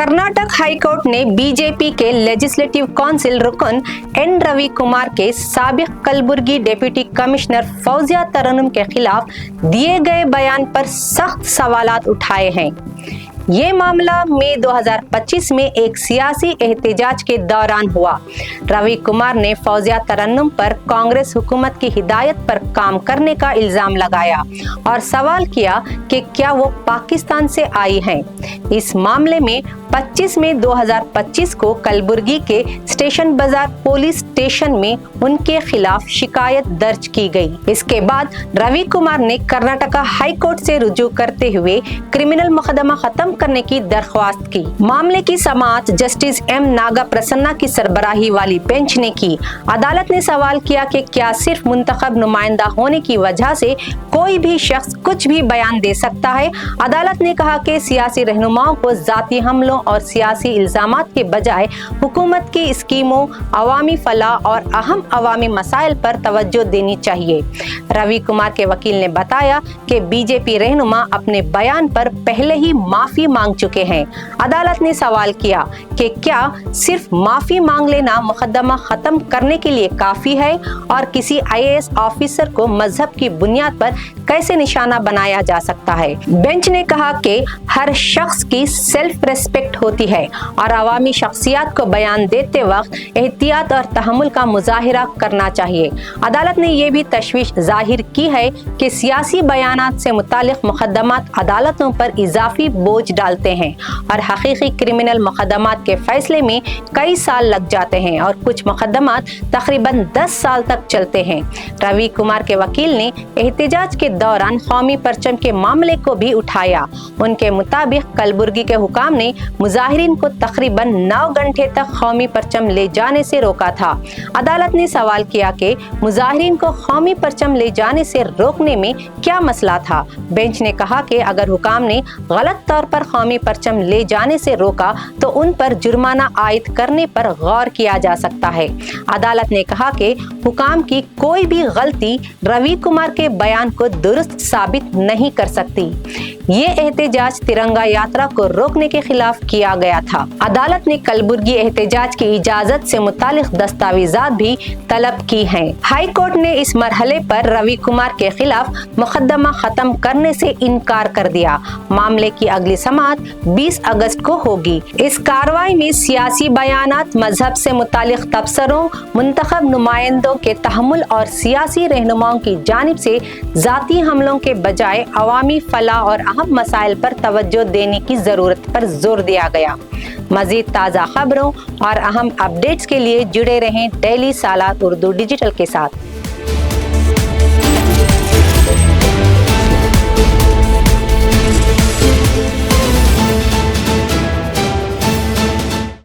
Karnataka high court ने BJP के legislative council रुकन एन रवि कुमार के साबिक कलबुर्गी डिप्टी कमिश्नर फौजिया तरन्नुम के खिलाफ दिए गए बयान पर सख्त सवालात उठाए हैं। ये मामला मई 2025 में एक सियासी एहतजाज के दौरान हुआ। रवि कुमार ने फौजिया तरन्नुम पर कांग्रेस हुकूमत की हिदायत पर काम करने का इल्जाम लगाया और सवाल किया कि क्या वो पाकिस्तान से आई हैं। इस मामले में 25 मई 2025 को कलबुर्गी के स्टेशन बाजार पुलिस स्टेशन में उनके खिलाफ शिकायत दर्ज की गई। इसके बाद रवि कुमार ने कर्नाटका हाई कोर्ट से रुजू करते हुए क्रिमिनल मुकदमा खत्म करने की दरख्वास्त की। मामले की समाअत जस्टिस एम नागा प्रसन्ना की सरबराही वाली बेंच ने की। अदालत ने सवाल किया कि क्या सिर्फ मुंतखब नुमाइंदा होने की वजह से कोई भी शख्स कुछ भी बयान दे सकता है। अदालत ने कहा कि सियासी रहनुमाओं को जाती हमलों और सियासी इल्जामात के बजाय हुकूमत की स्कीमों, अवामी फलाह और अहम अवामी मसाइल पर तवज्जो देनी चाहिए। रवि कुमार के वकील ने बताया कि बीजेपी रहनुमा अपने बयान पर पहले ही माफी मांग चुके हैं। अदालत ने सवाल किया कि क्या सिर्फ माफी मांग लेना मुकदमा खत्म करने के लिए काफी है और किसी IAS ऑफिसर को मजहब की बुनियाद पर कैसे निशाना बनाया जा सकता है। बेंच ने कहा कि हर शख्स की सेल्फ रेस्पेक्ट होती है और अवामी शख्सियत को बयान देते वक्त एहतियात और तहम्मुल का मुजाहिरा करना चाहिए। अदालत ने यह भी तशवीश जाहिर की है कि सियासी बयानात से मुतालिक मुकदमात अदालतों पर इजाफी बोझ डालते हैं और हकीकी क्रिमिनल मुकदमात के फैसले में कई साल लग जाते हैं और कुछ मुकदमात तकरीबन 10 साल तक चलते हैं। रवि कुमार के वकील ने एहतजाज के दौरान कौमी परचम के मामले को भी उठाया। उनके मुताबिक कलबुर्गी के हुकाम ने मुजाहिरीन को तकरीबन 9 घंटे तक कौमी परचम ले जाने से रोका था। अदालत ने सवाल किया कि मुजाहिरीन को कौमी परचम ले जाने से रोकने में क्या मसला था। बेंच ने कहा कि अगर हुकाम ने गलत तौर पर कौमी परचम ले जाने से रोका तो उन पर जुर्माना आयद करने पर गौर किया जा सकता है। अदालत ने कहा कि हुकाम की कोई भी गलती रवि कुमार के बयान को दुरुस्त साबित नहीं कर सकती। ये एहतजाज तिरंगा यात्रा को रोकने के खिलाफ किया गया था। अदालत ने कलबुर्गी एहतजाज की इजाजत से मुतालिक दस्तावेजात भी तलब की हैं। हाई कोर्ट ने इस मरहले पर रवि कुमार के खिलाफ मुकदमा खत्म करने से इनकार कर दिया। मामले की अगली समाअत 20 अगस्त को होगी। इस कार्रवाई में सियासी बयानात, मजहब से मुतालिक तबसरों, मुंतखब नुमाइंदों के तहम्मुल और सियासी रहनुमाओं की जानिब से जाती हमलों के बजाय अवामी फलाह और अहम मसाइल पर तवज्जो देने की जरूरत पर जोर दिया गया। मजीद ताज़ा खबरों और अहम अपडेट्स के लिए जुड़े रहें डेली सालात उर्दू डिजिटल के साथ।